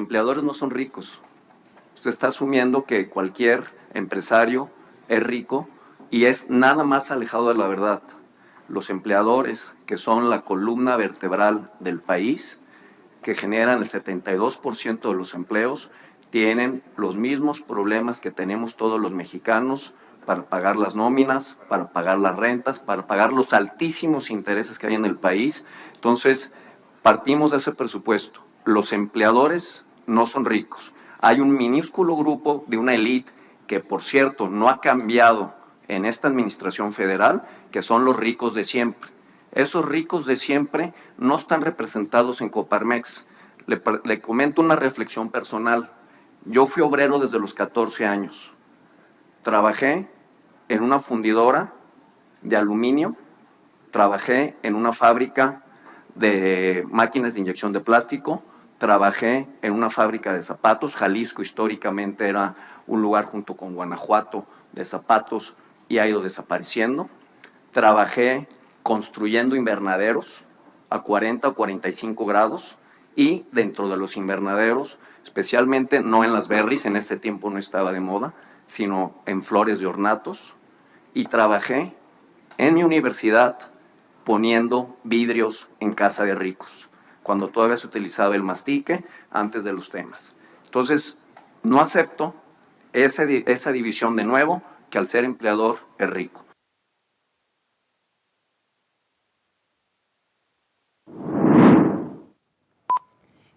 empleadores no son ricos. Usted está asumiendo que cualquier empresario es rico y es nada más alejado de la verdad. Los empleadores, que son la columna vertebral del país, que generan el 72% de los empleos, tienen los mismos problemas que tenemos todos los mexicanos para pagar las nóminas, para pagar las rentas, para pagar los altísimos intereses que hay en el país. Entonces, partimos de ese presupuesto. Los empleadores no son ricos. Hay un minúsculo grupo de una élite que, por cierto, no ha cambiado en esta administración federal, que son los ricos de siempre. Esos ricos de siempre no están representados en Coparmex. Le comento una reflexión personal. Yo fui obrero desde los 14 años. Trabajé en una fundidora de aluminio, trabajé en una fábrica de máquinas de inyección de plástico, trabajé en una fábrica de zapatos. Jalisco históricamente era un lugar junto con Guanajuato de zapatos y ha ido desapareciendo. Trabajé construyendo invernaderos a 40 o 45 grados y dentro de los invernaderos, especialmente no en las berries, en ese tiempo no estaba de moda, sino en flores de ornatos, y trabajé en mi universidad poniendo vidrios en casa de ricos, cuando todavía se utilizaba el mastique antes de los temas. Entonces, no acepto esa división de nuevo, que al ser empleador es rico.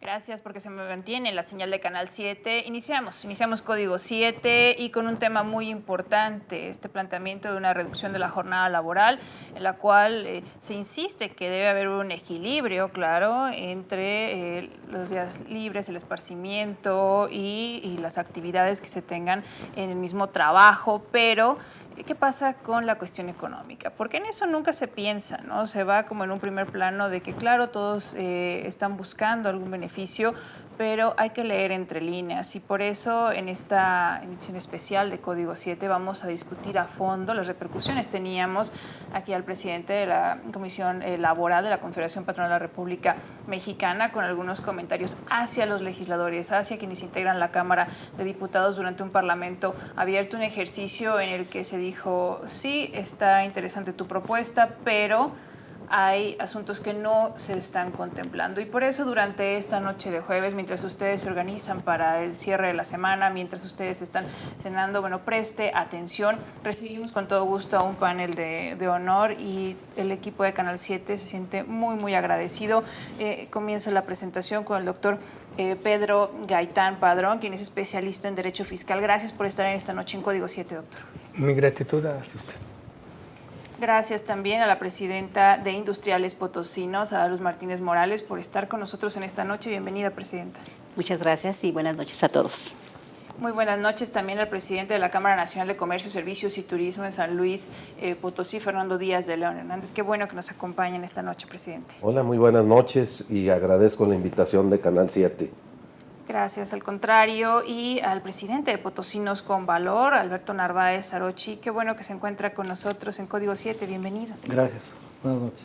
Gracias, porque se me mantiene la señal de Canal 7. Iniciamos Código 7 y con un tema muy importante, este planteamiento de una reducción de la jornada laboral, en la cual se insiste que debe haber un equilibrio, claro, entre los días libres, el esparcimiento y las actividades que se tengan en el mismo trabajo, pero ¿qué pasa con la cuestión económica? Porque en eso nunca se piensa, ¿no? Se va como en un primer plano de que, claro, todos están buscando algún beneficio, pero hay que leer entre líneas y por eso en esta emisión especial de Código 7 vamos a discutir a fondo las repercusiones. Teníamos aquí al presidente de la Comisión Laboral de la Confederación Patronal de la República Mexicana con algunos comentarios hacia los legisladores, hacia quienes integran la Cámara de Diputados durante un parlamento abierto, un ejercicio en el que se dijo, sí, está interesante tu propuesta, pero hay asuntos que no se están contemplando y por eso durante esta noche de jueves, mientras ustedes se organizan para el cierre de la semana, mientras ustedes están cenando, bueno, preste atención. Recibimos con todo gusto a un panel de honor y el equipo de Canal 7 se siente muy, muy agradecido. Comienza la presentación con el doctor Pedro Gaitán Padrón, quien es especialista en Derecho Fiscal. Gracias por estar en esta noche en Código 7, doctor. Mi gratitud hacia usted. Gracias también a la presidenta de Industriales Potosinos, a Luz Martínez Morales, por estar con nosotros en esta noche. Bienvenida, presidenta. Muchas gracias y buenas noches a todos. Muy buenas noches también al presidente de la Cámara Nacional de Comercio, Servicios y Turismo en San Luis Potosí, Fernando Díaz de León Hernández. Qué bueno que nos acompañen esta noche, presidente. Hola, muy buenas noches y agradezco la invitación de Canal 7. Gracias, al contrario, y al presidente de Potosinos con Valor, Alberto Narváez Arochi. Qué bueno que se encuentra con nosotros en Código 7. Bienvenido. Gracias. Buenas noches.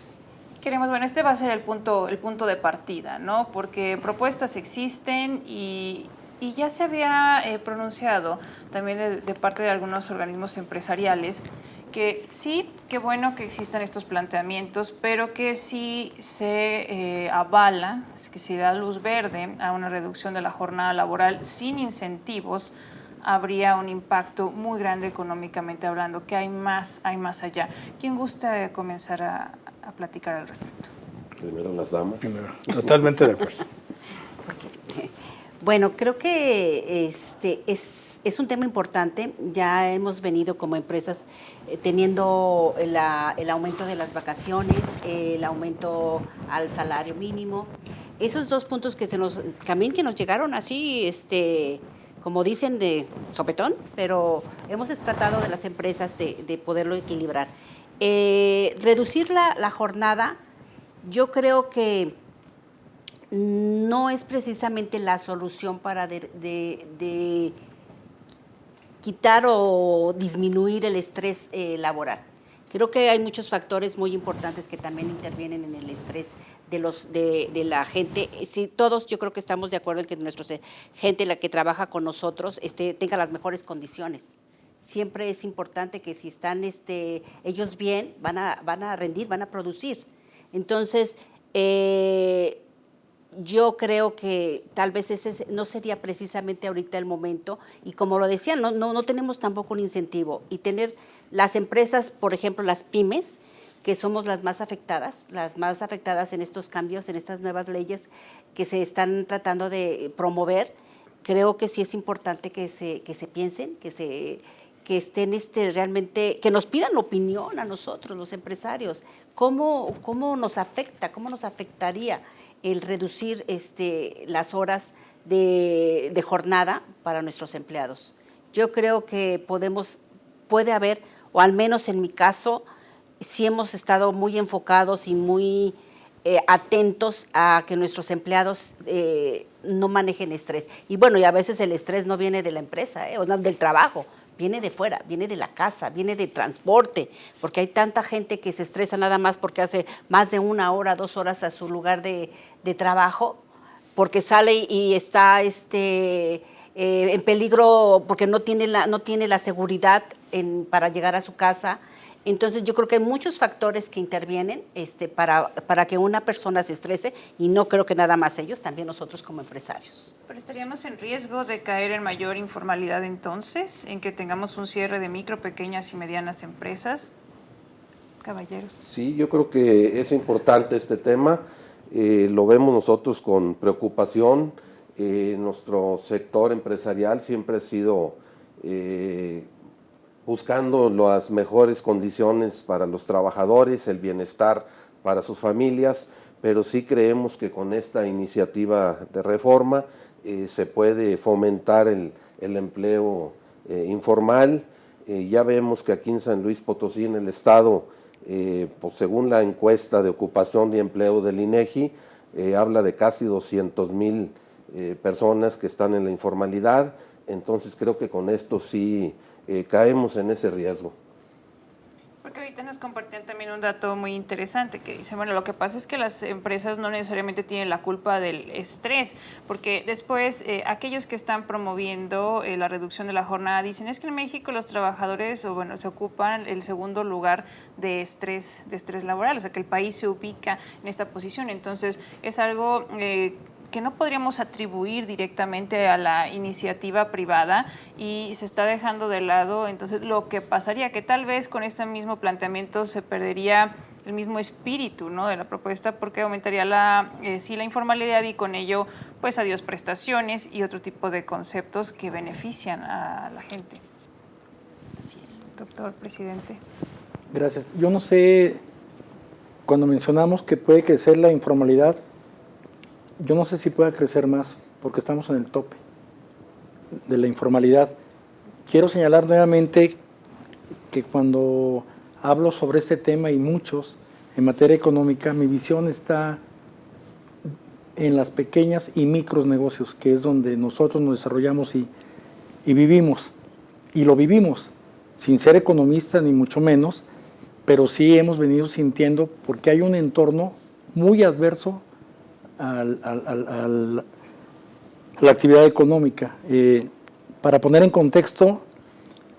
Queremos, bueno, este va a ser el punto de partida, ¿no? Porque propuestas existen y ya se había pronunciado también de parte de algunos organismos empresariales que sí, qué bueno que existan estos planteamientos, pero que si se avala, que se da luz verde a una reducción de la jornada laboral sin incentivos, habría un impacto muy grande económicamente hablando, que hay más allá. ¿Quién gusta comenzar a platicar al respecto? Primero las damas. Primero, totalmente de acuerdo. Bueno, creo que es un tema importante. Ya hemos venido como empresas teniendo el aumento de las vacaciones, el aumento al salario mínimo. Esos dos puntos que también que nos llegaron así, como dicen, de sopetón, pero hemos tratado de las empresas de poderlo equilibrar. Reducir la jornada, yo creo que no es precisamente la solución para de quitar o disminuir el estrés laboral. Creo que hay muchos factores muy importantes que también intervienen en el estrés de la gente. Sí, todos yo creo que estamos de acuerdo en que nuestra gente, la que trabaja con nosotros, tenga las mejores condiciones. Siempre es importante que si están ellos bien, van a rendir, van a producir. Entonces, yo creo que tal vez ese no sería precisamente ahorita el momento, y como lo decía, no tenemos tampoco un incentivo, y tener las empresas, por ejemplo, las pymes, que somos las más afectadas en estos cambios, en estas nuevas leyes que se están tratando de promover. Creo que sí es importante que se piensen, que estén realmente, que nos pidan opinión a nosotros, los empresarios, cómo nos afectaría el reducir las horas de jornada para nuestros empleados. Yo creo que puede haber, o al menos en mi caso, sí hemos estado muy enfocados y muy atentos a que nuestros empleados no manejen estrés. Y bueno, y a veces el estrés no viene de la empresa, o no, del trabajo, viene de fuera, viene de la casa, viene de transporte, porque hay tanta gente que se estresa nada más porque hace más de 1 hora, 2 horas a su lugar de trabajo, porque sale y está en peligro porque no tiene la seguridad para llegar a su casa. Entonces yo creo que hay muchos factores que intervienen para que una persona se estrese, y no creo que nada más ellos, también nosotros como empresarios. ¿Pero estaríamos en riesgo de caer en mayor informalidad entonces, en que tengamos un cierre de micro, pequeñas y medianas empresas? Caballeros. Sí, yo creo que es importante este tema, lo vemos nosotros con preocupación. Nuestro sector empresarial siempre ha sido buscando las mejores condiciones para los trabajadores, el bienestar para sus familias, pero sí creemos que con esta iniciativa de reforma se puede fomentar el empleo informal. Ya vemos que aquí en San Luis Potosí, en el estado, pues según la encuesta de ocupación y empleo del INEGI, habla de casi 200,000 personas que están en la informalidad. Entonces creo que con esto sí caemos en ese riesgo. Porque ahorita nos compartían también un dato muy interesante que dice, bueno, lo que pasa es que las empresas no necesariamente tienen la culpa del estrés, porque después aquellos que están promoviendo la reducción de la jornada dicen, es que en México los trabajadores, se ocupan el segundo lugar de estrés laboral, o sea que el país se ubica en esta posición. Entonces es algo que no podríamos atribuir directamente a la iniciativa privada, y se está dejando de lado. Entonces lo que pasaría, que tal vez con este mismo planteamiento se perdería el mismo espíritu, ¿no?, de la propuesta, porque aumentaría la informalidad, y con ello pues adiós prestaciones y otro tipo de conceptos que benefician a la gente. Así es. Doctor presidente. Gracias. Yo no sé, cuando mencionamos que puede crecer la informalidad, yo no sé si pueda crecer más, porque estamos en el tope de la informalidad. Quiero señalar nuevamente que cuando hablo sobre este tema, y muchos en materia económica, mi visión está en las pequeñas y micros negocios, que es donde nosotros nos desarrollamos y vivimos. Y lo vivimos, sin ser economista ni mucho menos, pero sí hemos venido sintiendo, porque hay un entorno muy adverso a la actividad económica. Para poner en contexto,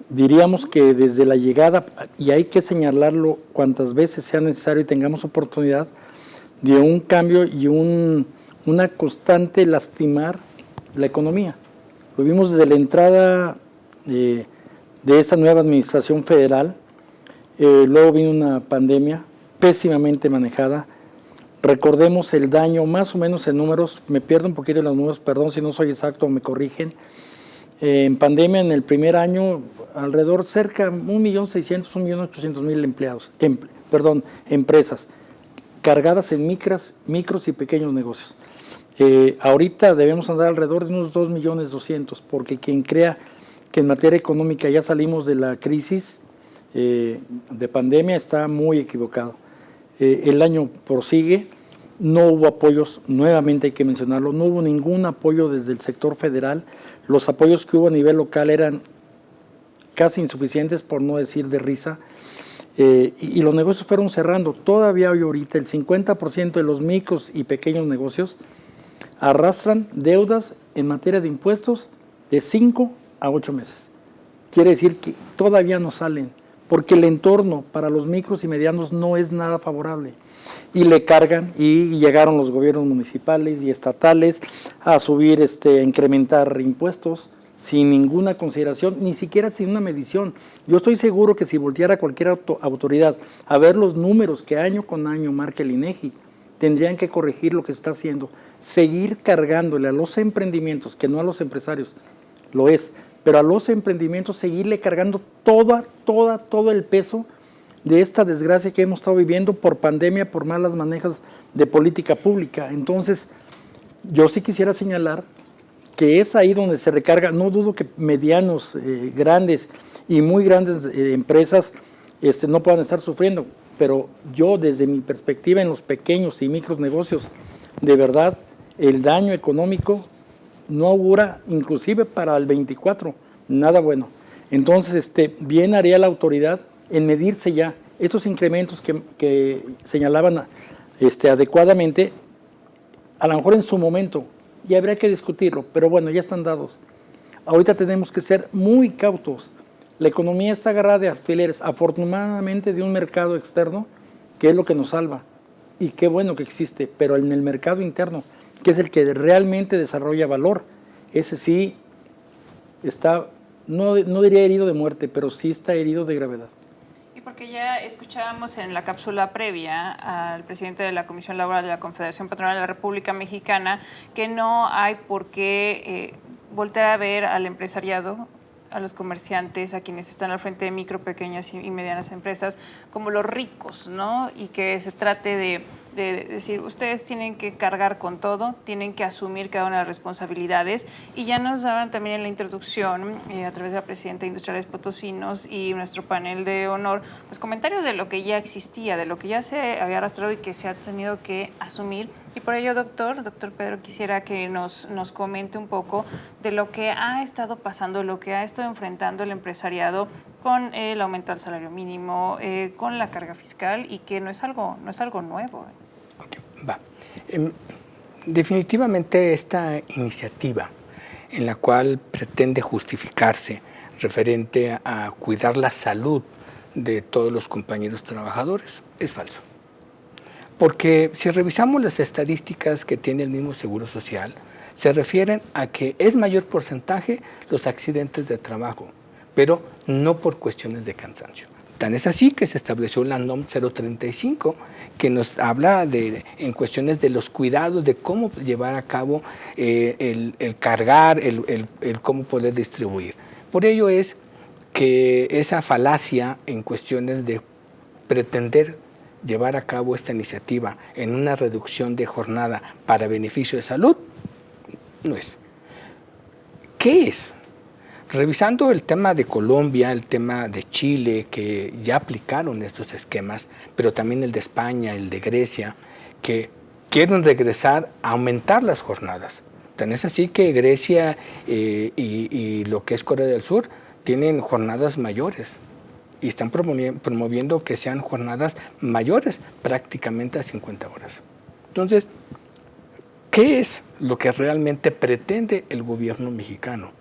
diríamos que desde la llegada, y hay que señalarlo cuantas veces sea necesario y tengamos oportunidad, de un cambio y una constante lastimar la economía. Lo vimos desde la entrada de esta nueva administración federal. Luego vino una pandemia pésimamente manejada. Recordemos el daño, más o menos en números, me pierdo un poquito en los números, perdón si no soy exacto, me corrigen. En pandemia, en el primer año, alrededor cerca 1.600.000, 1.800.000 empresas cargadas en micros y pequeños negocios. Ahorita debemos andar alrededor de unos 2.200.000, porque quien crea que en materia económica ya salimos de la crisis de pandemia está muy equivocado. El año prosigue, no hubo apoyos, nuevamente hay que mencionarlo, no hubo ningún apoyo desde el sector federal. Los apoyos que hubo a nivel local eran casi insuficientes, por no decir de risa. y los negocios fueron cerrando. Todavía hoy ahorita el 50% de los micros y pequeños negocios arrastran deudas en materia de impuestos de 5 a 8 meses. Quiere decir que todavía no salen, porque el entorno para los micros y medianos no es nada favorable. Y le cargan, y llegaron los gobiernos municipales y estatales a subir, a incrementar impuestos sin ninguna consideración, ni siquiera sin una medición. Yo estoy seguro que si volteara cualquier autoridad a ver los números que año con año marca el INEGI, tendrían que corregir lo que se está haciendo, seguir cargándole a los emprendimientos, que no a los empresarios, lo es, pero a los emprendimientos seguirle cargando todo el peso de esta desgracia que hemos estado viviendo por pandemia, por malas manejas de política pública. Entonces, yo sí quisiera señalar que es ahí donde se recarga. No dudo que medianos, grandes y muy grandes empresas no puedan estar sufriendo, pero yo desde mi perspectiva en los pequeños y micros negocios, de verdad, el daño económico no augura, inclusive para el 24, nada bueno. Entonces, bien haría la autoridad en medirse ya estos incrementos que señalaban adecuadamente, a lo mejor en su momento, y habría que discutirlo, pero bueno, ya están dados. Ahorita tenemos que ser muy cautos. La economía está agarrada de alfileres, afortunadamente de un mercado externo, que es lo que nos salva, y qué bueno que existe, pero en el mercado interno, que es el que realmente desarrolla valor, ese sí está, no diría herido de muerte, pero sí está herido de gravedad. Porque ya escuchábamos en la cápsula previa al presidente de la Comisión Laboral de la Confederación Patronal de la República Mexicana que no hay por qué voltear a ver al empresariado, a los comerciantes, a quienes están al frente de micro, pequeñas y medianas empresas, como los ricos, ¿no? Y que se trate de decir, ustedes tienen que cargar con todo, tienen que asumir cada una de las responsabilidades. Y ya nos daban también en la introducción, a través de la presidenta de Industriales Potosinos y nuestro panel de honor, pues comentarios de lo que ya existía, de lo que ya se había arrastrado y que se ha tenido que asumir. Y por ello, doctor Pedro, quisiera que nos comente un poco de lo que ha estado pasando, lo que ha estado enfrentando el empresariado con el aumento del salario mínimo, con la carga fiscal, y que no es algo nuevo. Okay, va. Definitivamente esta iniciativa en la cual pretende justificarse referente a cuidar la salud de todos los compañeros trabajadores es falso. Porque si revisamos las estadísticas que tiene el mismo Seguro Social, se refieren a que es mayor porcentaje los accidentes de trabajo, pero no por cuestiones de cansancio. Tan es así que se estableció la NOM 035, que nos habla en cuestiones de los cuidados, de cómo llevar a cabo el cargar, el cómo poder distribuir. Por ello es que esa falacia en cuestiones de pretender llevar a cabo esta iniciativa en una reducción de jornada para beneficio de salud, no es. ¿Qué es? Revisando el tema de Colombia, el tema de Chile, que ya aplicaron estos esquemas, pero también el de España, el de Grecia, que quieren regresar a aumentar las jornadas. Tan es así que Grecia y lo que es Corea del Sur tienen jornadas mayores y están promoviendo que sean jornadas mayores, prácticamente a 50 horas. Entonces, ¿qué es lo que realmente pretende el gobierno mexicano?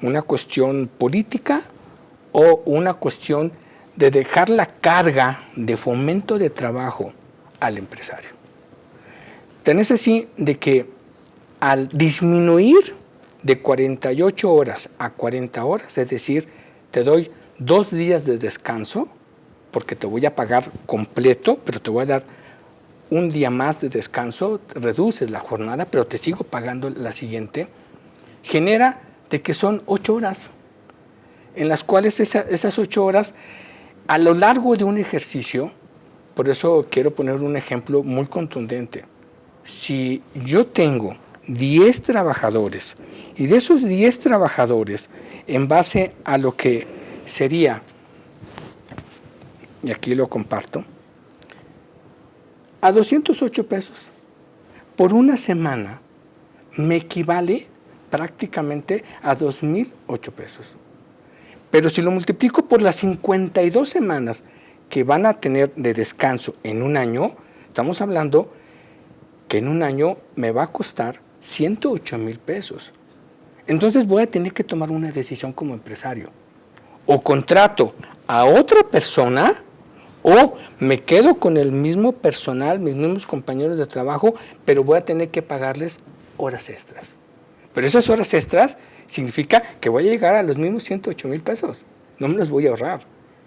¿Una cuestión política o una cuestión de dejar la carga de fomento de trabajo al empresario? Tenés así de que al disminuir de 48 horas a 40 horas, es decir, te doy 2 días de descanso, porque te voy a pagar completo, pero te voy a dar un día más de descanso, reduces la jornada, pero te sigo pagando la siguiente, genera de que son 8 horas, en las cuales esas 8 horas, a lo largo de un ejercicio, por eso quiero poner un ejemplo muy contundente. Si yo tengo 10 trabajadores, y de esos 10 trabajadores, en base a lo que sería, y aquí lo comparto, a 208 pesos por una semana me equivale prácticamente a 2,008 pesos. Pero si lo multiplico por las 52 semanas que van a tener de descanso en un año, estamos hablando que en un año me va a costar 108,000 pesos. Entonces voy a tener que tomar una decisión como empresario. O contrato a otra persona o me quedo con el mismo personal, mis mismos compañeros de trabajo, pero voy a tener que pagarles horas extras. Pero esas horas extras significa que voy a llegar a los mismos 108,000 pesos. No me los voy a ahorrar.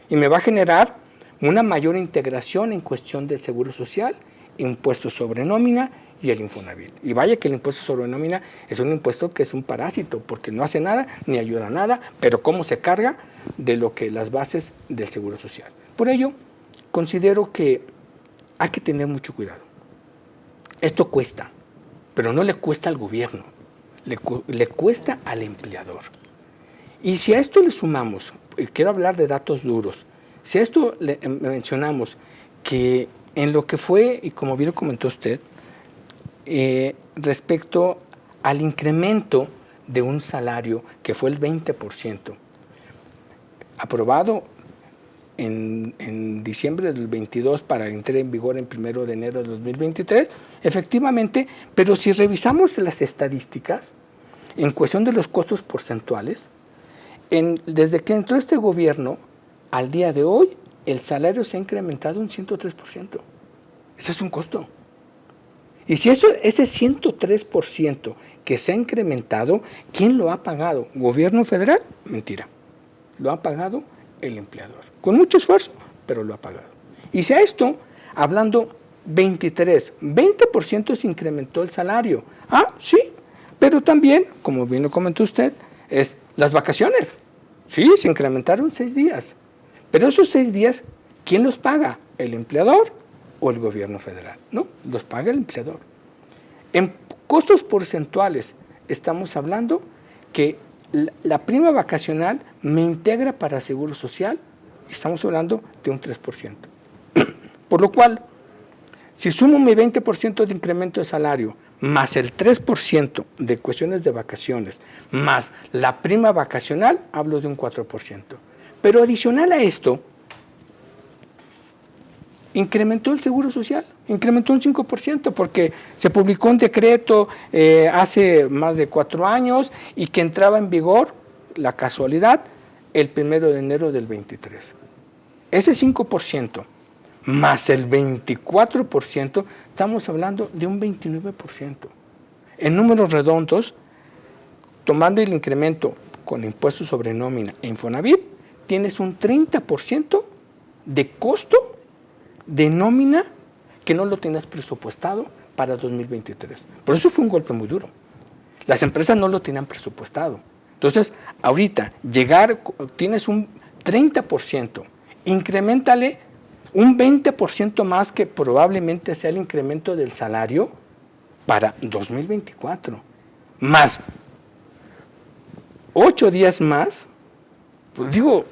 Y me va a generar una mayor integración en cuestión del seguro social, impuestos sobre nómina y el Infonavit. Y vaya que el impuesto sobre nómina es un impuesto que es un parásito, porque no hace nada ni ayuda a nada, pero cómo se carga de lo que las bases del seguro social. Por ello, considero que hay que tener mucho cuidado. Esto cuesta, pero no le cuesta al gobierno, le cuesta al empleador. Y si a esto le sumamos, y quiero hablar de datos duros, si a esto le mencionamos que en lo que fue, y como bien lo comentó usted, respecto al incremento de un salario que fue el 20%, aprobado en diciembre del 22 para entrar en vigor en 1 de enero de 2023, efectivamente, pero si revisamos las estadísticas, en cuestión de los costos porcentuales, desde que entró este gobierno al día de hoy, el salario se ha incrementado un 103%. Ese es un costo. Y si ese 103% que se ha incrementado, ¿quién lo ha pagado? ¿Gobierno federal? Mentira. Lo ha pagado el empleador. Con mucho esfuerzo, pero lo ha pagado. Y si a esto, hablando 20% se incrementó el salario. Ah, sí, pero también, como bien lo comentó usted, es las vacaciones. Sí, se incrementaron 6 días. Pero esos 6 días, ¿quién los paga? ¿El empleador o el gobierno federal? No, los paga el empleador. En costos porcentuales estamos hablando que la prima vacacional me integra para Seguro Social y estamos hablando de un 3%. Por lo cual, si sumo mi 20% de incremento de salario más el 3% de cuestiones de vacaciones, más la prima vacacional, hablo de un 4%. Pero adicional a esto, incrementó el Seguro Social, incrementó un 5%, porque se publicó un decreto hace más de 4 años y que entraba en vigor, la casualidad, el 1 de enero del 23. Ese 5% más el 24%, estamos hablando de un 29%. En números redondos, tomando el incremento con impuestos sobre nómina e Infonavit, tienes un 30% de costo de nómina que no lo tenías presupuestado para 2023. Por eso fue un golpe muy duro. Las empresas no lo tenían presupuestado. Entonces, ahorita, tienes un 30%, increméntale un 20% más que probablemente sea el incremento del salario para 2024, más 8 días más, pues digo,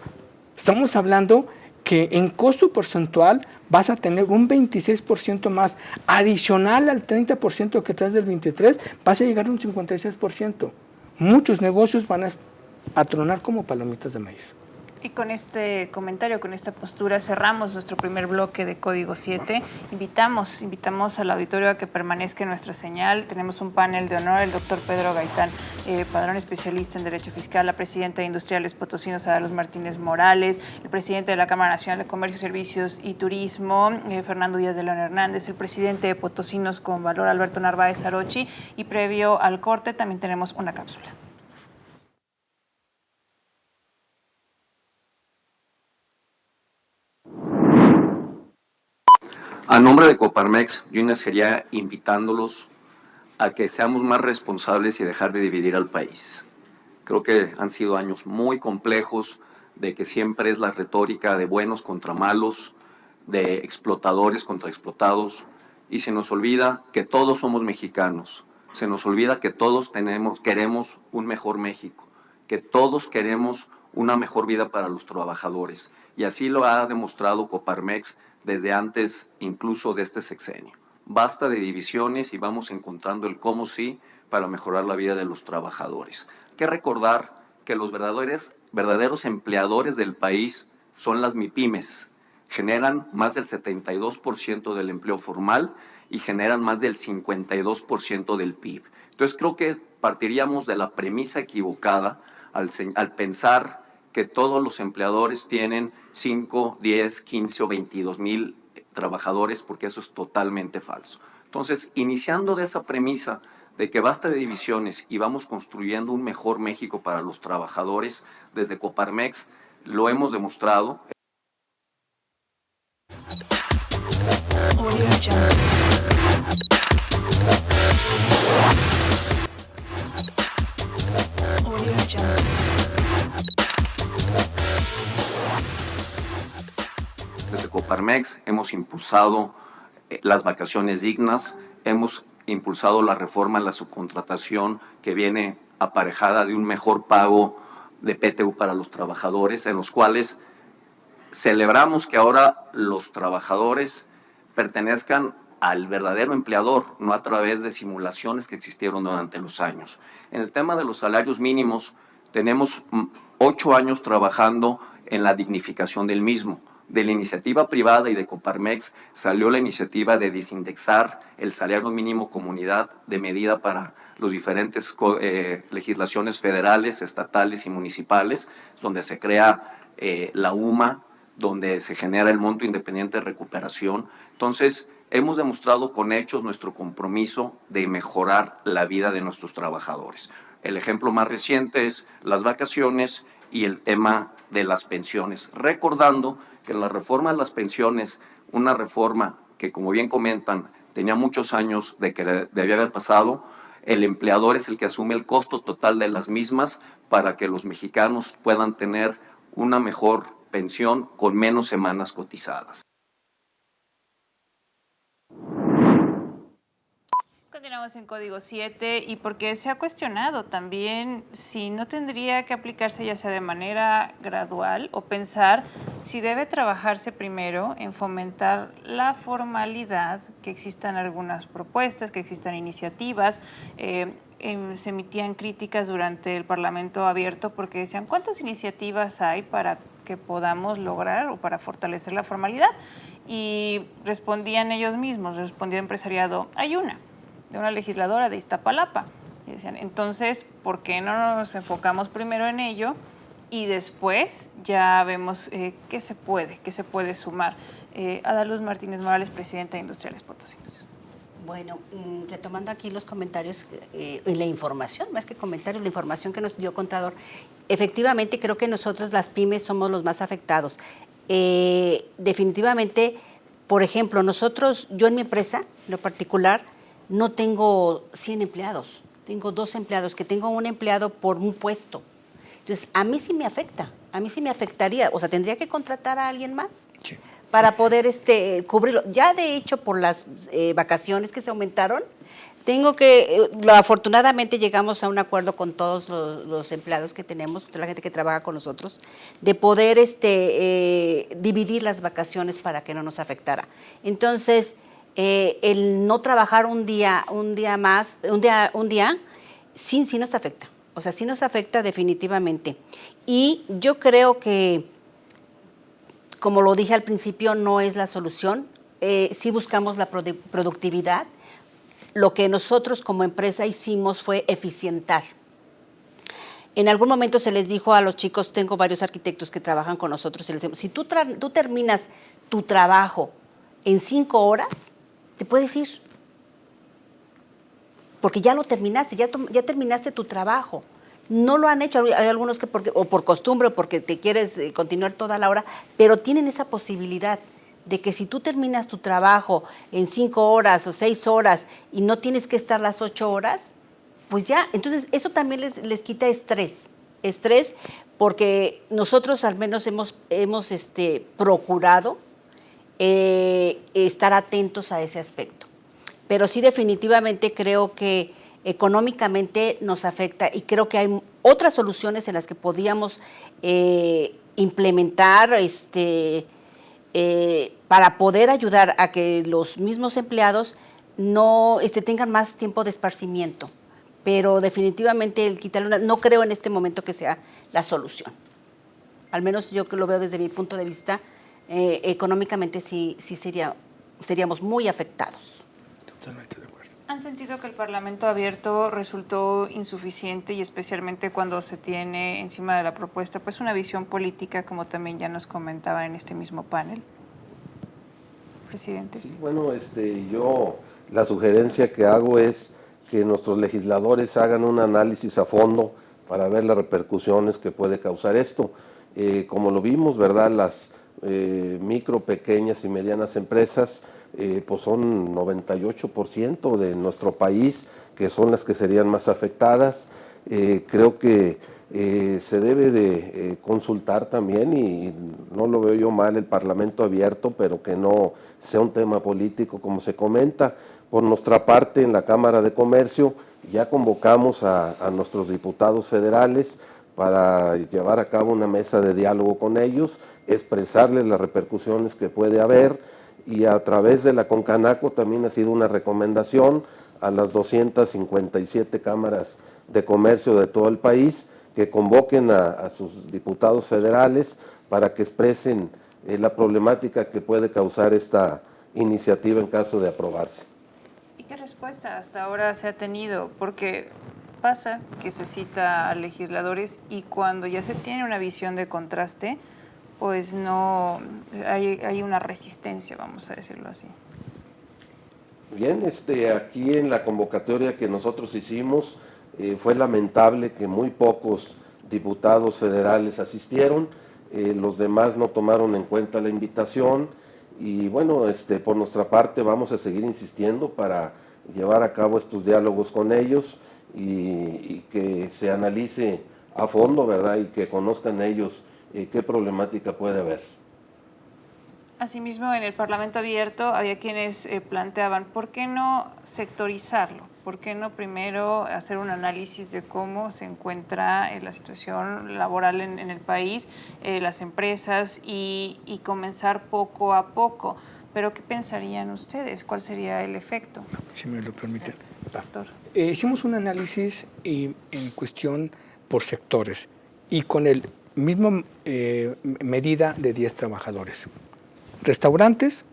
estamos hablando que en costo porcentual vas a tener un 26% más, adicional al 30% que traes del 23, vas a llegar a un 56%. Muchos negocios van a tronar como palomitas de maíz. Y con este comentario, con esta postura, cerramos nuestro primer bloque de Código 7. Invitamos al auditorio a que permanezca en nuestra señal. Tenemos un panel de honor, el doctor Pedro Gaitán Padrón, especialista en Derecho Fiscal, la presidenta de Industriales Potosinos, Ada Luz Martínez Morales, el presidente de la Cámara Nacional de Comercio, Servicios y Turismo, Fernando Díaz de León Hernández, el presidente de Potosinos con Valor, Alberto Narváez Arochi, y previo al corte también tenemos una cápsula. A nombre de Coparmex, yo iniciaría invitándolos a que seamos más responsables y dejar de dividir al país. Creo que han sido años muy complejos, de que siempre es la retórica de buenos contra malos, de explotadores contra explotados, y se nos olvida que todos somos mexicanos, se nos olvida que todos queremos un mejor México, que todos queremos una mejor vida para los trabajadores, y así lo ha demostrado Coparmex desde antes incluso de este sexenio. Basta de divisiones y vamos encontrando el cómo sí para mejorar la vida de los trabajadores. Hay que recordar que los verdaderos empleadores del país son las MIPYMES, generan más del 72% del empleo formal y generan más del 52% del PIB. Entonces creo que partiríamos de la premisa equivocada al pensar que todos los empleadores tienen 5, 10, 15 o 22 mil trabajadores, porque eso es totalmente falso. Entonces, iniciando de esa premisa de que basta de divisiones y vamos construyendo un mejor México para los trabajadores, desde Coparmex lo hemos demostrado. Desde Coparmex hemos impulsado las vacaciones dignas, hemos impulsado la reforma en la subcontratación que viene aparejada de un mejor pago de PTU para los trabajadores, en los cuales celebramos que ahora los trabajadores pertenezcan al verdadero empleador, no a través de simulaciones que existieron durante los años. En el tema de los salarios mínimos, tenemos 8 años trabajando en la dignificación del mismo. De la iniciativa privada y de Coparmex salió la iniciativa de desindexar el salario mínimo comunidad de medida para los diferentes legislaciones federales, estatales y municipales, donde se crea la UMA, donde se genera el monto independiente de recuperación. Entonces, hemos demostrado con hechos nuestro compromiso de mejorar la vida de nuestros trabajadores. El ejemplo más reciente es las vacaciones y el tema de las pensiones, recordando que la reforma de las pensiones, una reforma que, como bien comentan, tenía muchos años de que debía haber pasado, el empleador es el que asume el costo total de las mismas para que los mexicanos puedan tener una mejor pensión con menos semanas cotizadas. Continuamos en Código 7 y porque se ha cuestionado también si no tendría que aplicarse ya sea de manera gradual o pensar si debe trabajarse primero en fomentar la formalidad, que existan algunas propuestas, que existan iniciativas. Se emitían críticas durante el Parlamento abierto porque decían ¿cuántas iniciativas hay para que podamos lograr o para fortalecer la formalidad? Y respondían ellos mismos, respondía el empresariado, hay una, de una legisladora de Iztapalapa. Y decían, entonces, ¿por qué no nos enfocamos primero en ello y después ya vemos qué se puede sumar? Adaluz Martínez Morales, presidenta de Industriales Potosinos. Bueno, retomando aquí los comentarios y la información, más que comentarios, la información que nos dio Contador, efectivamente creo que nosotros las pymes somos los más afectados. Definitivamente, por ejemplo, yo en mi empresa, en lo particular, no tengo 100 empleados, tengo 2 empleados, que tengo un empleado por un puesto. Entonces, a mí sí me afectaría, o sea, tendría que contratar a alguien más. Sí. Para poder cubrirlo. Ya de hecho por las vacaciones que se aumentaron, afortunadamente llegamos a un acuerdo con todos los empleados que tenemos, toda la gente que trabaja con nosotros, de poder dividir las vacaciones para que no nos afectara. Entonces, el no trabajar un día sí nos afecta. O sea, sí nos afecta definitivamente. Y yo creo que, como lo dije al principio, no es la solución. Sí buscamos la productividad. Lo que nosotros como empresa hicimos fue eficientar. En algún momento se les dijo a los chicos, tengo varios arquitectos que trabajan con nosotros, y les decimos, si tú terminas tu trabajo en 5 horas, te puedes ir. Porque ya lo terminaste, ya terminaste tu trabajo. No lo han hecho, hay algunos que por costumbre o porque te quieres continuar toda la hora, pero tienen esa posibilidad de que si tú terminas tu trabajo en 5 horas o 6 horas y no tienes que estar las 8 horas, pues ya, entonces eso también les quita estrés porque nosotros al menos hemos procurado estar atentos a ese aspecto. Pero sí definitivamente creo que económicamente nos afecta y creo que hay otras soluciones en las que podíamos implementar para poder ayudar a que los mismos empleados no tengan más tiempo de esparcimiento. Pero definitivamente el quitarle no creo en este momento que sea la solución. Al menos yo que lo veo desde mi punto de vista, económicamente sí seríamos muy afectados. Totalmente de acuerdo. ¿Han sentido que el Parlamento abierto resultó insuficiente y especialmente cuando se tiene encima de la propuesta pues una visión política, como también ya nos comentaba en este mismo panel? Presidentes. Bueno, yo la sugerencia que hago es que nuestros legisladores hagan un análisis a fondo para ver las repercusiones que puede causar esto. Como lo vimos, ¿verdad? Las micro, pequeñas y medianas empresas pues son 98% de nuestro país, que son las que serían más afectadas. Creo que se debe de consultar también, y no lo veo yo mal, el Parlamento abierto, pero que no sea un tema político como se comenta. Por nuestra parte, en la Cámara de Comercio ya convocamos a nuestros diputados federales para llevar a cabo una mesa de diálogo con ellos, expresarles las repercusiones que puede haber, y a través de la Concanaco también ha sido una recomendación a las 257 cámaras de comercio de todo el país que convoquen a sus diputados federales para que expresen la problemática que puede causar esta iniciativa en caso de aprobarse. ¿Y qué respuesta hasta ahora se ha tenido? Porque pasa que se cita a legisladores y cuando ya se tiene una visión de contraste, pues no hay una resistencia, vamos a decirlo así. Bien, aquí en la convocatoria que nosotros hicimos fue lamentable que muy pocos diputados federales asistieron, los demás no tomaron en cuenta la invitación, y bueno, por nuestra parte vamos a seguir insistiendo para llevar a cabo estos diálogos con ellos y que se analice a fondo, ¿verdad? Y que conozcan ellos qué problemática puede haber. Asimismo, en el Parlamento abierto había quienes planteaban, ¿por qué no sectorizarlo? ¿Por qué no primero hacer un análisis de cómo se encuentra la situación laboral en el país, las empresas y comenzar poco a poco? Pero ¿qué pensarían ustedes? ¿Cuál sería el efecto? Si me lo permiten. Doctor. Hicimos un análisis en cuestión por sectores y con el mismo medida de 10 trabajadores. Restaurantes,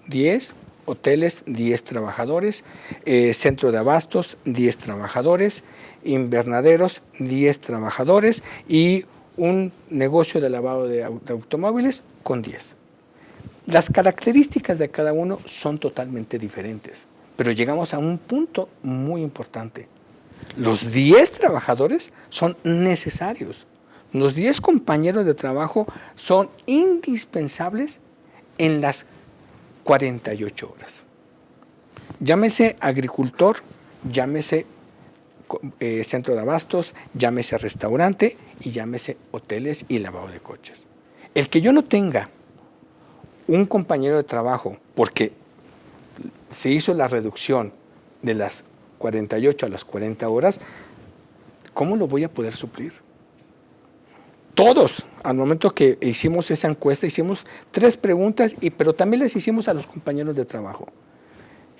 10, hoteles, 10 trabajadores, centro de abastos, 10 trabajadores, invernaderos, 10 trabajadores y un negocio de lavado de automóviles con 10. Las características de cada uno son totalmente diferentes, pero llegamos a un punto muy importante. Los 10 trabajadores son necesarios. Los 10 compañeros de trabajo son indispensables en las 48 horas. Llámese agricultor, llámese centro de abastos, llámese restaurante y llámese hoteles y lavado de coches. El que yo no tenga un compañero de trabajo porque se hizo la reducción de las 48 a las 40 horas, ¿cómo lo voy a poder suplir? Todos, al momento que hicimos esa encuesta, hicimos 3 preguntas, pero también les hicimos a los compañeros de trabajo.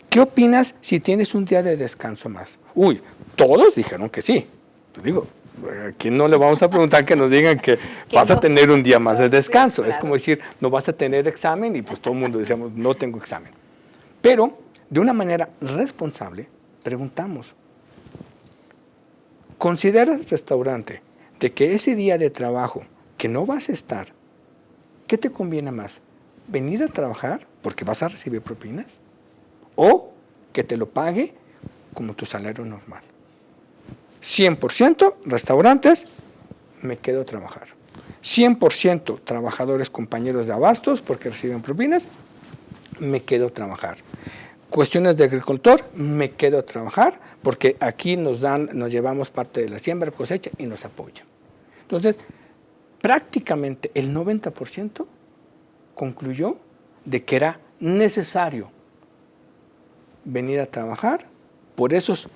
¿Qué opinas si tienes un día de descanso más? Uy, todos dijeron que sí. Pues digo, ¿a quién no le vamos a preguntar que nos digan que vas a tener un día más de descanso? Claro. Es como decir, no vas a tener examen y pues todo el mundo decíamos, no tengo examen. Pero, de una manera responsable, preguntamos, ¿consideras, restaurante, de que ese día de trabajo que no vas a estar, qué te conviene más? ¿Venir a trabajar porque vas a recibir propinas? ¿O que te lo pague como tu salario normal? 100% restaurantes, me quedo a trabajar. 100% trabajadores, compañeros de abastos porque reciben propinas, me quedo a trabajar. Cuestiones de agricultor, me quedo a trabajar porque aquí nos llevamos parte de la siembra, cosecha y nos apoyan. Entonces, prácticamente el 90% concluyó de que era necesario venir a trabajar por esos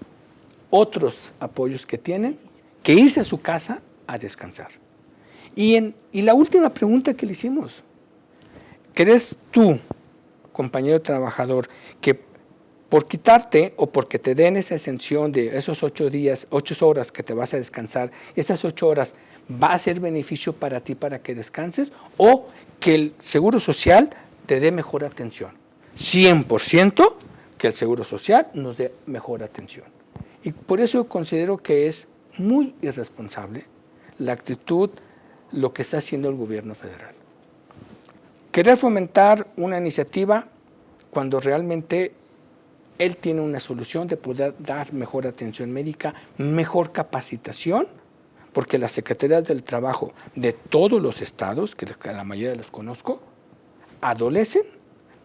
otros apoyos que tienen, que irse a su casa a descansar. Y la última pregunta que le hicimos, ¿crees tú, compañero trabajador, que por quitarte o porque te den esa exención de esos 8 días, 8 horas que te vas a descansar, esas 8 horas va a ser beneficio para ti para que descanses o que el Seguro Social te dé mejor atención. 100% que el Seguro Social nos dé mejor atención. Y por eso considero que es muy irresponsable la actitud, lo que está haciendo el gobierno federal. Querer fomentar una iniciativa cuando realmente él tiene una solución de poder dar mejor atención médica, mejor capacitación, porque las secretarías del trabajo de todos los estados, que la mayoría los conozco, adolecen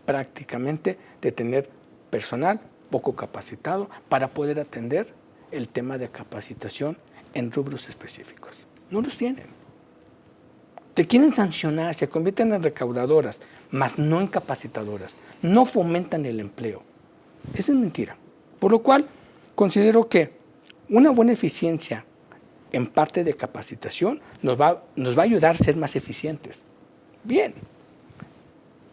prácticamente de tener personal poco capacitado para poder atender el tema de capacitación en rubros específicos. No los tienen. Te quieren sancionar, se convierten en recaudadoras, mas no en capacitadoras. No fomentan el empleo. Esa es mentira. Por lo cual, considero que una buena eficiencia en parte de capacitación nos va a ayudar a ser más eficientes. Bien,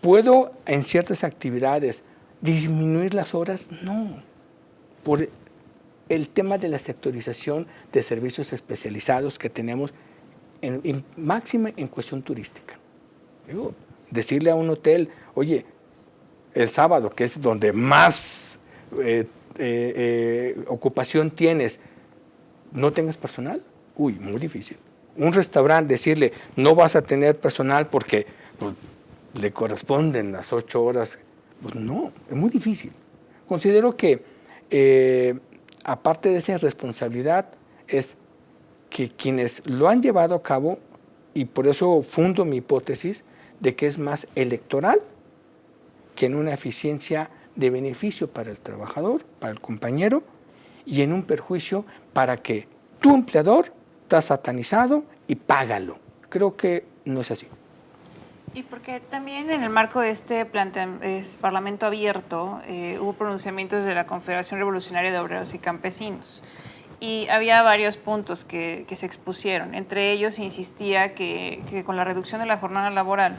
¿puedo en ciertas actividades disminuir las horas? No. Por el tema de la sectorización de servicios especializados que tenemos máxima en cuestión turística. Digo, decirle a un hotel, oye, el sábado, que es donde más ocupación tienes, ¿no tengas personal? Uy, muy difícil. Un restaurante, decirle, no vas a tener personal porque pues, le corresponden las 8 horas. Pues no, es muy difícil. Considero que, aparte de esa responsabilidad, es que quienes lo han llevado a cabo, y por eso fundo mi hipótesis de que es más electoral que en una eficiencia de beneficio para el trabajador, para el compañero, y en un perjuicio para que tu empleador está satanizado y págalo. Creo que no es así. Y porque también en el marco de este Parlamento abierto hubo pronunciamientos de la Confederación Revolucionaria de Obreros y Campesinos. Y había varios puntos que se expusieron. Entre ellos insistía que con la reducción de la jornada laboral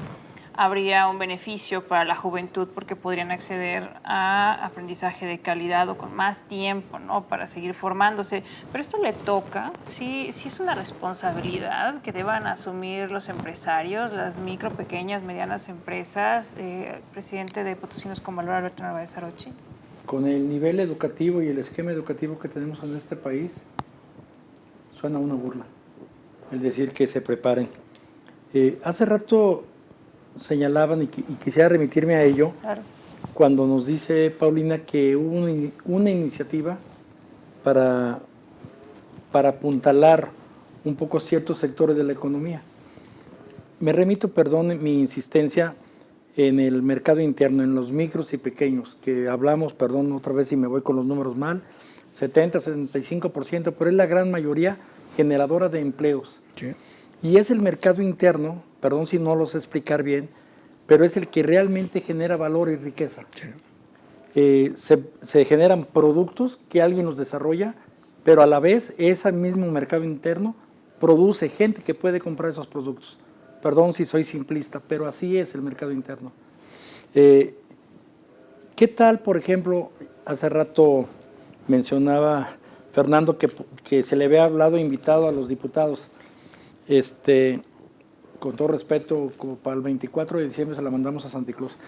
habría un beneficio para la juventud porque podrían acceder a aprendizaje de calidad o con más tiempo, ¿no?, para seguir formándose. Pero esto le toca, sí es una responsabilidad que deban asumir los empresarios, las micro, pequeñas, medianas empresas. Presidente de Potosinos con Valor, Alberto Narváez Arochi. Con el nivel educativo y el esquema educativo que tenemos en este país, suena una burla el decir que se preparen. Hace rato señalaban, y quisiera remitirme a ello, Claro. Cuando nos dice Paulina que hubo una iniciativa para apuntalar un poco ciertos sectores de la economía. Me remito, perdón, mi insistencia en el mercado interno, en los micros y pequeños, que hablamos, perdón, otra vez si me voy con los números mal, 70, 75%, pero es la gran mayoría generadora de empleos. Sí. Y es el mercado interno, perdón si no lo sé explicar bien, pero es el que realmente genera valor y riqueza. Sí. Se generan productos que alguien los desarrolla, pero a la vez ese mismo mercado interno produce gente que puede comprar esos productos. Perdón si soy simplista, pero así es el mercado interno. ¿Qué tal, por ejemplo, hace rato mencionaba Fernando que se le había hablado invitado a los diputados? Con todo respeto, como para el 24 de diciembre se la mandamos a Santa Claus.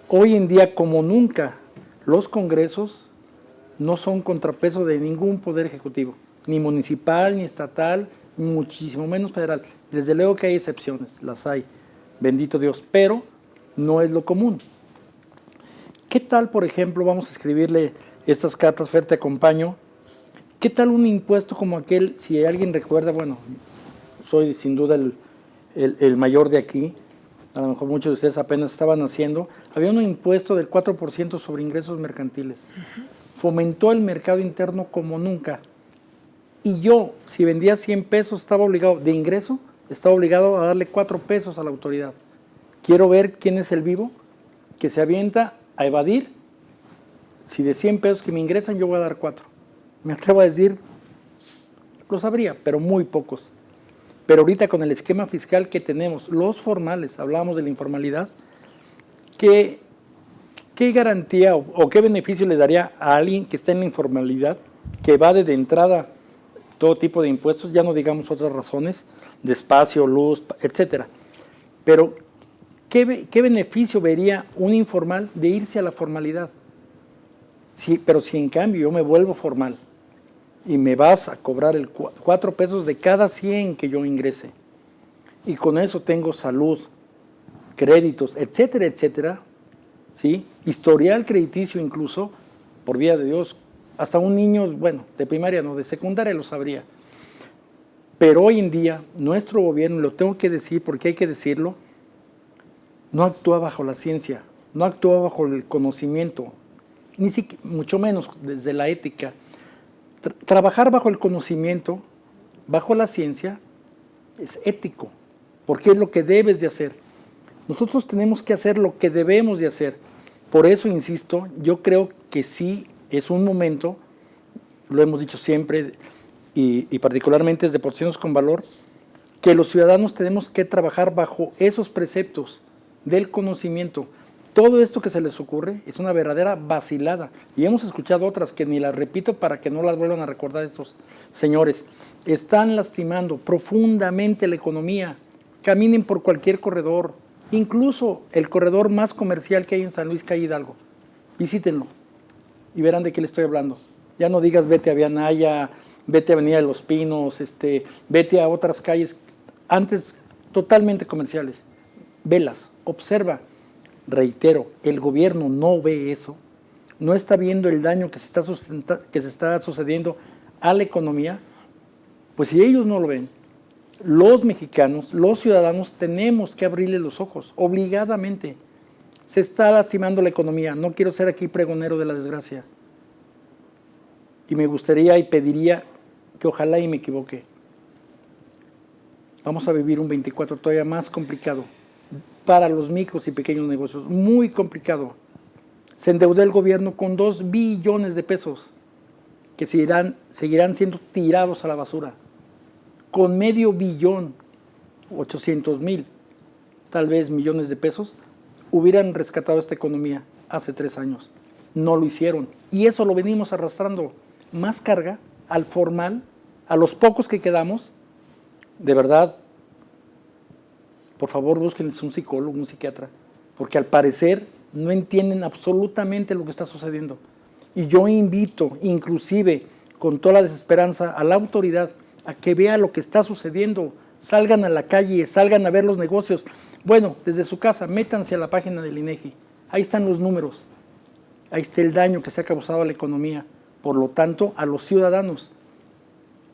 Hoy en día, como nunca, los congresos no son contrapeso de ningún poder ejecutivo, ni municipal, ni estatal, muchísimo menos federal. Desde luego que hay excepciones, las hay, bendito Dios, pero no es lo común. ¿Qué tal, por ejemplo, vamos a escribirle estas cartas, Fer, te acompaño? ¿Qué tal un impuesto como aquel, si alguien recuerda, bueno, soy sin duda el mayor de aquí, a lo mejor muchos de ustedes apenas estaban haciendo, había un impuesto del 4% sobre ingresos mercantiles. Fomentó el mercado interno como nunca. Y yo, si vendía 100 pesos, estaba obligado, de ingreso, estaba obligado a darle 4 pesos a la autoridad. Quiero ver quién es el vivo que se avienta a evadir. Si de 100 pesos que me ingresan, yo voy a dar 4. Me atrevo a decir, lo sabría, pero muy pocos. Pero ahorita con el esquema fiscal que tenemos, los formales, hablábamos de la informalidad, ¿qué garantía o qué beneficio le daría a alguien que está en la informalidad, que evade de entrada todo tipo de impuestos, ya no digamos otras razones, de espacio, luz, etcétera. Pero, ¿qué beneficio vería un informal de irse a la formalidad? Sí, pero si en cambio yo me vuelvo formal y me vas a cobrar 4 pesos de cada 100 que yo ingrese, y con eso tengo salud, créditos, etcétera, etcétera, ¿sí? Historial crediticio incluso, por vía de Dios, hasta un niño, bueno, de primaria no, de secundaria lo sabría. Pero hoy en día, nuestro gobierno, lo tengo que decir porque hay que decirlo, no actúa bajo la ciencia, no actúa bajo el conocimiento, ni siquiera, mucho menos desde la ética. Trabajar bajo el conocimiento, bajo la ciencia, es ético, porque es lo que debes de hacer. Nosotros tenemos que hacer lo que debemos de hacer. Por eso, insisto, yo creo que sí es un momento, lo hemos dicho siempre, y particularmente desde Potosinos con Valor, que los ciudadanos tenemos que trabajar bajo esos preceptos del conocimiento. Todo esto que se les ocurre es una verdadera vacilada. Y hemos escuchado otras que ni las repito para que no las vuelvan a recordar estos señores. Están lastimando profundamente la economía. Caminen por cualquier corredor, incluso el corredor más comercial que hay en San Luis Calle Hidalgo. Visítenlo y verán de qué le estoy hablando. Ya no digas vete a Vianaya, vete a Avenida de los Pinos, vete a otras calles antes totalmente comerciales. Velas, observa. Reitero, el gobierno no ve eso, no está viendo el daño que se está sucediendo a la economía. Pues si ellos no lo ven, los mexicanos, los ciudadanos, tenemos que abrirle los ojos, obligadamente. Se está lastimando la economía. No quiero ser aquí pregonero de la desgracia. Y me gustaría y pediría que ojalá y me equivoque. Vamos a vivir un 24 todavía más complicado para los micros y pequeños negocios, muy complicado. Se endeudó el gobierno con 2 billones de pesos que seguirán siendo tirados a la basura. Con medio billón, 800,000, tal vez millones de pesos, hubieran rescatado esta economía hace 3 años. No lo hicieron. Y eso lo venimos arrastrando. Más carga al formal, a los pocos que quedamos. De verdad, por favor, búsquenles un psicólogo, un psiquiatra, porque al parecer no entienden absolutamente lo que está sucediendo. Y yo invito, inclusive, con toda la desesperanza, a la autoridad a que vea lo que está sucediendo. Salgan a la calle, salgan a ver los negocios. Bueno, desde su casa, métanse a la página del INEGI. Ahí están los números. Ahí está el daño que se ha causado a la economía. Por lo tanto, a los ciudadanos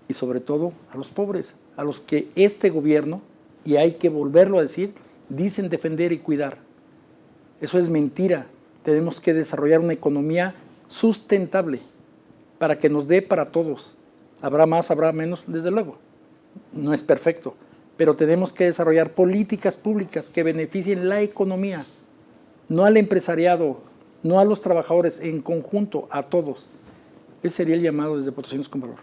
y sobre todo a los pobres, a los que este gobierno, y hay que volverlo a decir, dicen defender y cuidar. Eso es mentira. Tenemos que desarrollar una economía sustentable para que nos dé para todos. Habrá más, habrá menos, desde luego. No es perfecto, pero tenemos que desarrollar políticas públicas que beneficien la economía, no al empresariado, no a los trabajadores, en conjunto, a todos. Ese sería el llamado desde Potosinos con Valor.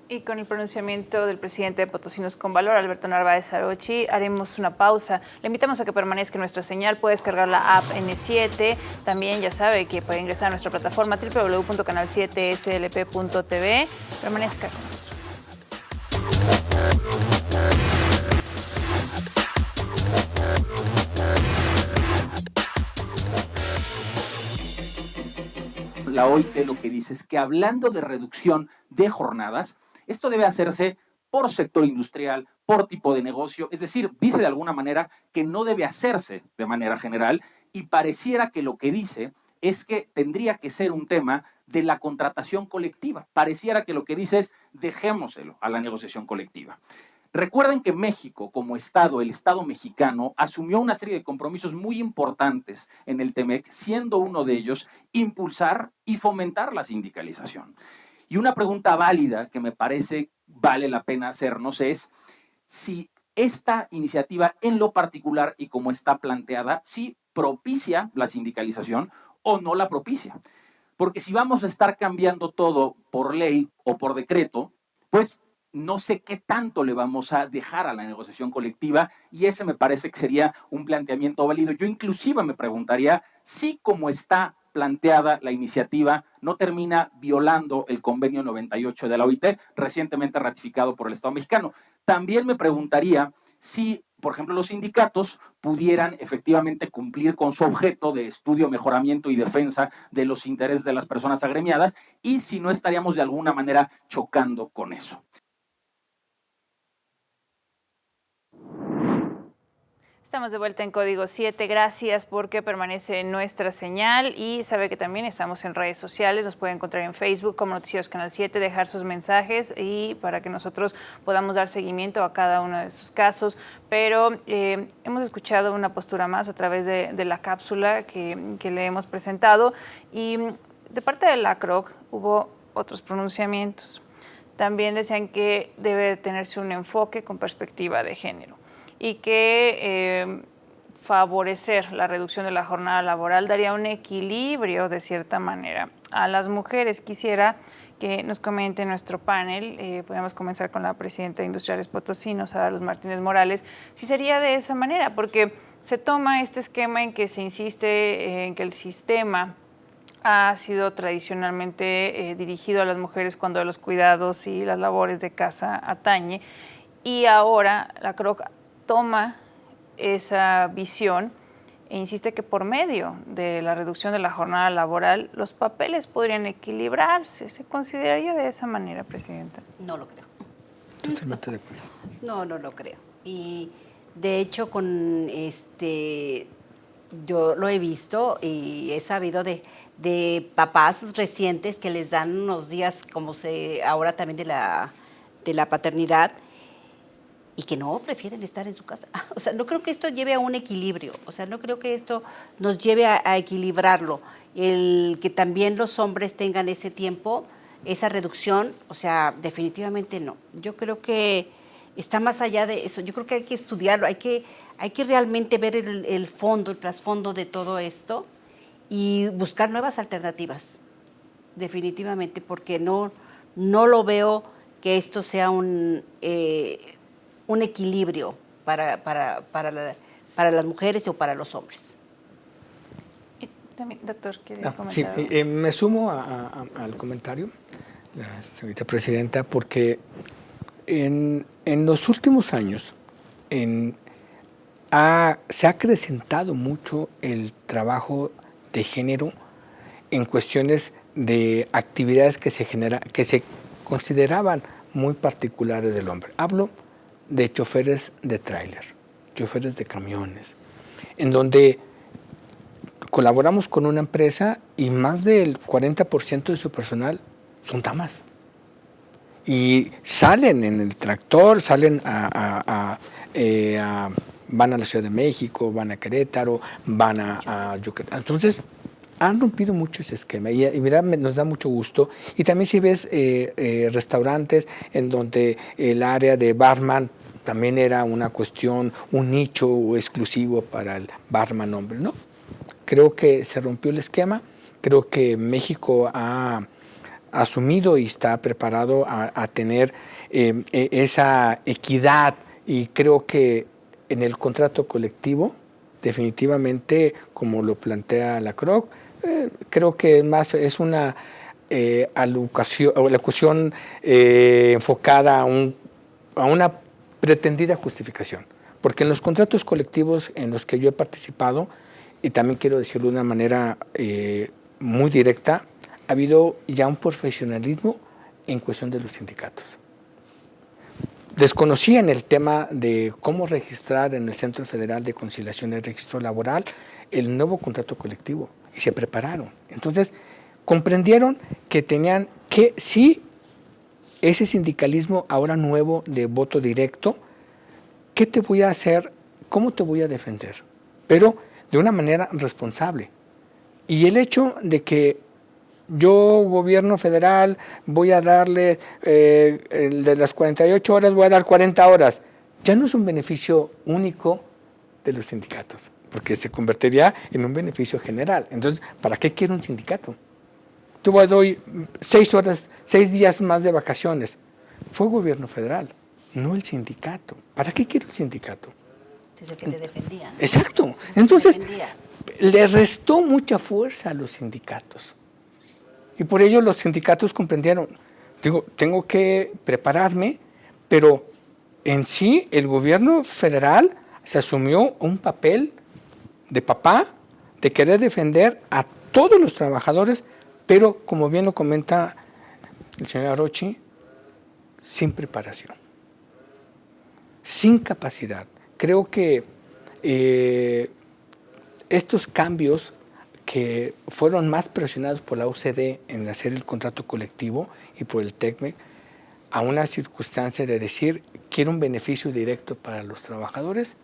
Y con el pronunciamiento del presidente de Potosinos con Valor, Alberto Narváez Arochi, haremos una pausa. Le invitamos a que permanezca en nuestra señal. Puede descargar la app N7. También ya sabe que puede ingresar a nuestra plataforma www.canal7slp.tv. Permanezca con nosotros. La OIT lo que dice es que hablando de reducción de jornadas, esto debe hacerse por sector industrial, por tipo de negocio, es decir, dice de alguna manera que no debe hacerse de manera general y pareciera que lo que dice es que tendría que ser un tema de la contratación colectiva. Pareciera que lo que dice es dejémoselo a la negociación colectiva. Recuerden que México, como Estado, el Estado mexicano, asumió una serie de compromisos muy importantes en el TEMEC, siendo uno de ellos impulsar y fomentar la sindicalización. Y una pregunta válida que me parece vale la pena hacernos es si esta iniciativa en lo particular y como está planteada, si propicia la sindicalización o no la propicia. Porque si vamos a estar cambiando todo por ley o por decreto, pues no sé qué tanto le vamos a dejar a la negociación colectiva y ese me parece que sería un planteamiento válido. Yo inclusive me preguntaría si como está planteada la iniciativa no termina violando el convenio 98 de la OIT, recientemente ratificado por el Estado mexicano. También me preguntaría si, por ejemplo, los sindicatos pudieran efectivamente cumplir con su objeto de estudio, mejoramiento y defensa de los intereses de las personas agremiadas, y si no estaríamos de alguna manera chocando con eso. Estamos de vuelta en Código 7. Gracias porque permanece nuestra señal y sabe que también estamos en redes sociales. Nos puede encontrar en Facebook como Noticieros Canal 7, dejar sus mensajes y para que nosotros podamos dar seguimiento a cada uno de sus casos. Pero hemos escuchado una postura más a través de la cápsula que le hemos presentado y de parte de la CROC hubo otros pronunciamientos. También decían que debe tenerse un enfoque con perspectiva de género y que favorecer la reducción de la jornada laboral daría un equilibrio, de cierta manera, a las mujeres. Quisiera que nos comente nuestro panel, podemos comenzar con la presidenta de Industriales Potosinos, Ada Luz Martínez Morales, si sería de esa manera, porque se toma este esquema en que se insiste en que el sistema ha sido tradicionalmente dirigido a las mujeres cuando los cuidados y las labores de casa atañe, y ahora la CROC toma esa visión e insiste que por medio de la reducción de la jornada laboral los papeles podrían equilibrarse. ¿Se consideraría de esa manera, presidenta? No lo creo. Totalmente de acuerdo. No lo creo. Y de hecho yo lo he visto y he sabido de papás recientes que les dan unos días ahora también de la paternidad, y que no prefieren estar en su casa. O sea, no creo que esto lleve a un equilibrio, o sea, no creo que esto nos lleve a equilibrarlo. El que también los hombres tengan ese tiempo, esa reducción, o sea, definitivamente no. Yo creo que está más allá de eso, yo creo que hay que estudiarlo, hay que realmente ver el fondo, el trasfondo de todo esto y buscar nuevas alternativas, definitivamente, porque no lo veo que esto sea un equilibrio para las mujeres o para los hombres. También, doctor, ¿quiere comentar? Sí, me sumo al comentario, la señorita presidenta, porque en los últimos años se ha acrecentado mucho el trabajo de género en cuestiones de actividades que se consideraban muy particulares del hombre. Hablo de choferes de tráiler, choferes de camiones, en donde colaboramos con una empresa y más del 40% de su personal son damas. Y salen en el tractor, salen van a la Ciudad de México, van a Querétaro, van a Yucatán. Entonces, han rompido mucho ese esquema y mira, nos da mucho gusto. Y también si ves restaurantes en donde el área de barman también era una cuestión, un nicho exclusivo para el barman hombre, ¿no? Creo que se rompió el esquema, creo que México ha asumido y está preparado a tener esa equidad, y creo que en el contrato colectivo, definitivamente, como lo plantea la CROC, creo que más es una alocución enfocada a una pretendida justificación. Porque en los contratos colectivos en los que yo he participado, y también quiero decirlo de una manera muy directa, ha habido ya un profesionalismo en cuestión de los sindicatos. Desconocían el tema de cómo registrar en el Centro Federal de Conciliación y Registro Laboral el nuevo contrato colectivo, y se prepararon. Entonces, comprendieron que tenían que, sí, ese sindicalismo ahora nuevo de voto directo, ¿qué te voy a hacer? ¿Cómo te voy a defender? Pero de una manera responsable. Y el hecho de que yo, gobierno federal, voy a darle, de las 48 horas voy a dar 40 horas, ya no es un beneficio único de los sindicatos, porque se convertiría en un beneficio general. Entonces, ¿para qué quiero un sindicato? Yo doy 6 días más de vacaciones. Fue el gobierno federal, no el sindicato. ¿Para qué quiero el sindicato? Es el que te defendía, ¿no? Exacto. Entonces, le restó mucha fuerza a los sindicatos. Y por ello los sindicatos comprendieron, digo, tengo que prepararme, pero en sí el gobierno federal se asumió un papel de papá, de querer defender a todos los trabajadores, pero como bien lo comenta el señor Arochi, sin preparación, sin capacidad. Creo que estos cambios que fueron más presionados por la OCDE en hacer el contrato colectivo y por el TECMEC, a una circunstancia de decir quiero un beneficio directo para los trabajadores,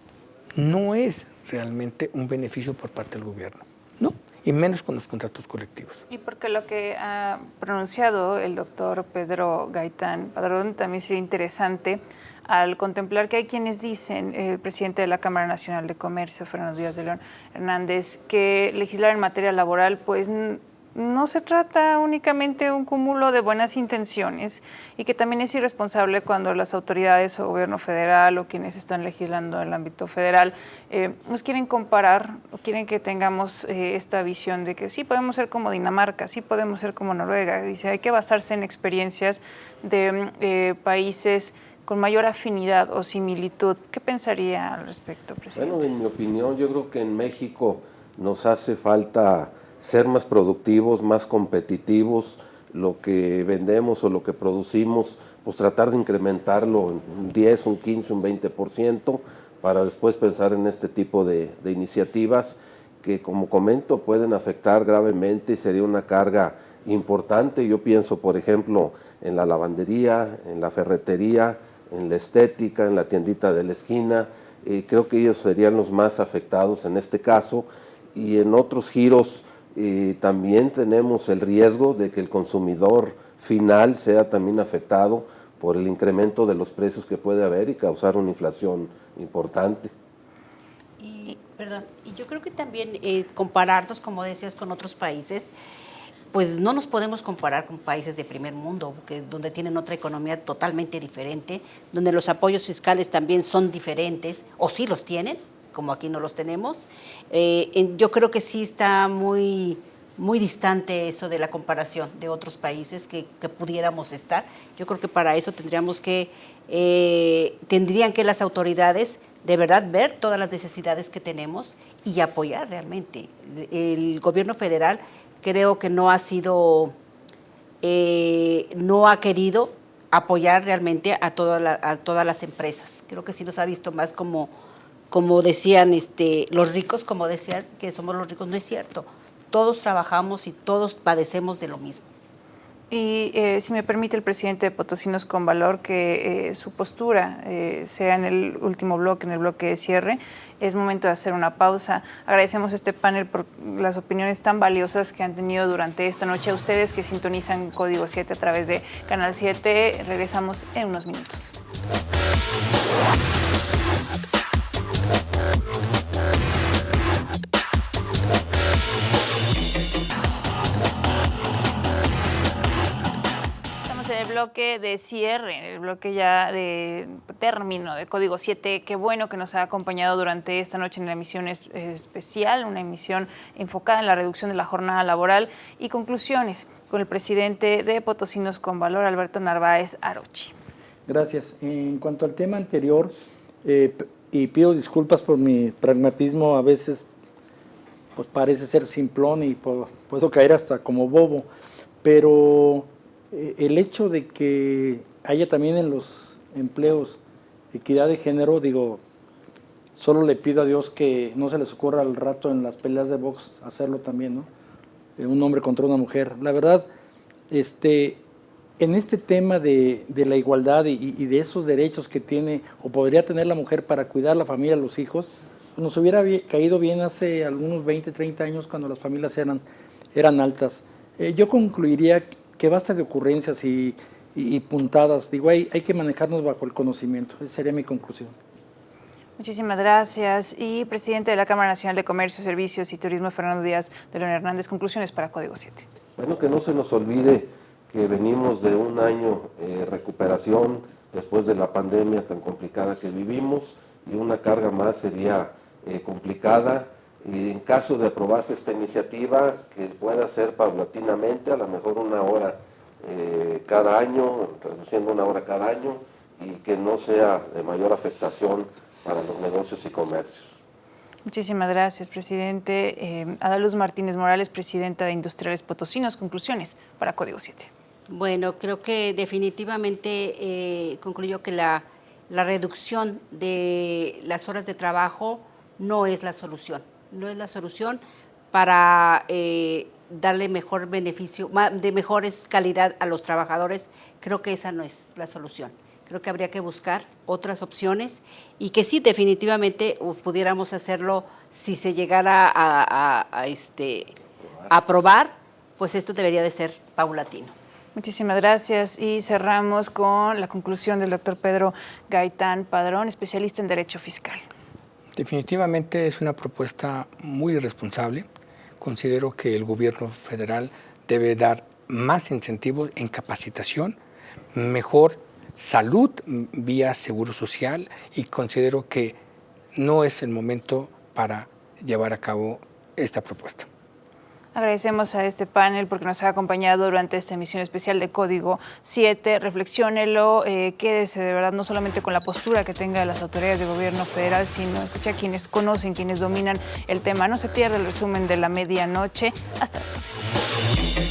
no es realmente un beneficio por parte del gobierno, ¿no? Y menos con los contratos colectivos. Y porque lo que ha pronunciado el doctor Pedro Gaitán Padrón también sería interesante al contemplar que hay quienes dicen, el presidente de la Cámara Nacional de Comercio, Fernando Díaz de León Hernández, que legislar en materia laboral pues no se trata únicamente de un cúmulo de buenas intenciones y que también es irresponsable cuando las autoridades o gobierno federal o quienes están legislando en el ámbito federal nos quieren comparar o quieren que tengamos esta visión de que sí podemos ser como Dinamarca, sí podemos ser como Noruega. Dice, hay que basarse en experiencias de países con mayor afinidad o similitud. ¿Qué pensaría al respecto, presidente? Bueno, en mi opinión, yo creo que en México nos hace falta ser más productivos, más competitivos, lo que vendemos o lo que producimos, pues tratar de incrementarlo en un 10, un 15, un 20%, para después pensar en este tipo de iniciativas que, como comento, pueden afectar gravemente y sería una carga importante. Yo pienso, por ejemplo, en la lavandería, en la ferretería, en la estética, en la tiendita de la esquina. Creo que ellos serían los más afectados en este caso, y en otros giros también tenemos el riesgo de que el consumidor final sea también afectado por el incremento de los precios que puede haber y causar una inflación importante. Y yo creo que también compararnos, como decías, con otros países, pues no nos podemos comparar con países de primer mundo, donde tienen otra economía totalmente diferente, donde los apoyos fiscales también son diferentes, o sí los tienen, como aquí no los tenemos. Yo creo que sí está muy distante eso de la comparación de otros países que pudiéramos estar. Yo creo que para eso tendrían que las autoridades de verdad ver todas las necesidades que tenemos y apoyar realmente. El gobierno federal creo que no ha querido apoyar realmente a todas las empresas. Creo que sí los ha visto más como decían los ricos, como decían que somos los ricos. No es cierto. Todos trabajamos y todos padecemos de lo mismo. Y si me permite el presidente de Potosinos con Valor, que su postura sea en el último bloque, en el bloque de cierre, es momento de hacer una pausa. Agradecemos este panel por las opiniones tan valiosas que han tenido durante esta noche. A ustedes que sintonizan Código 7 a través de Canal 7, regresamos en unos minutos. En el bloque de cierre, en el bloque ya de término de Código 7. Qué bueno que nos ha acompañado durante esta noche en la emisión especial, una emisión enfocada en la reducción de la jornada laboral y conclusiones con el presidente de Potosinos con Valor, Alberto Narváez Arochi. Gracias. En cuanto al tema anterior, y pido disculpas por mi pragmatismo, a veces pues parece ser simplón y puedo caer hasta como bobo, pero el hecho de que haya también en los empleos equidad de género, digo, solo le pido a Dios que no se les ocurra al rato en las peleas de box hacerlo también, ¿no? Un hombre contra una mujer. La verdad, en este tema de la igualdad y de esos derechos que tiene o podría tener la mujer para cuidar la familia, los hijos, nos hubiera caído bien hace algunos 20, 30 años cuando las familias eran altas. Yo concluiría que basta de ocurrencias y puntadas. Digo, hay que manejarnos bajo el conocimiento. Esa sería mi conclusión. Muchísimas gracias. Y presidente de la Cámara Nacional de Comercio, Servicios y Turismo, Fernando Díaz de León Hernández, conclusiones para Código 7. Bueno, que no se nos olvide que venimos de un año de recuperación después de la pandemia tan complicada que vivimos, y una carga más sería complicada Y en caso de aprobarse esta iniciativa, que pueda ser paulatinamente, a lo mejor 1 hora cada año, reduciendo 1 hora cada año, y que no sea de mayor afectación para los negocios y comercios. Muchísimas gracias, presidente. Adaluz Martínez Morales, presidenta de Industriales Potosinos. Conclusiones para Código 7. Bueno, creo que definitivamente concluyó que la reducción de las horas de trabajo no es la solución. No es la solución para darle mejor beneficio, de mejores calidad a los trabajadores. Creo que esa no es la solución. Creo que habría que buscar otras opciones y que sí, definitivamente pudiéramos hacerlo si se llegara a aprobar, pues esto debería de ser paulatino. Muchísimas gracias y cerramos con la conclusión del doctor Pedro Gaitán Padrón, especialista en Derecho Fiscal. Definitivamente es una propuesta muy irresponsable. Considero que el gobierno federal debe dar más incentivos en capacitación, mejor salud vía seguro social, y considero que no es el momento para llevar a cabo esta propuesta. Agradecemos a este panel porque nos ha acompañado durante esta emisión especial de Código 7. Reflexiónelo, quédese de verdad no solamente con la postura que tenga las autoridades de gobierno federal, sino escuche a quienes conocen, quienes dominan el tema. No se pierda el resumen de la medianoche. Hasta la próxima.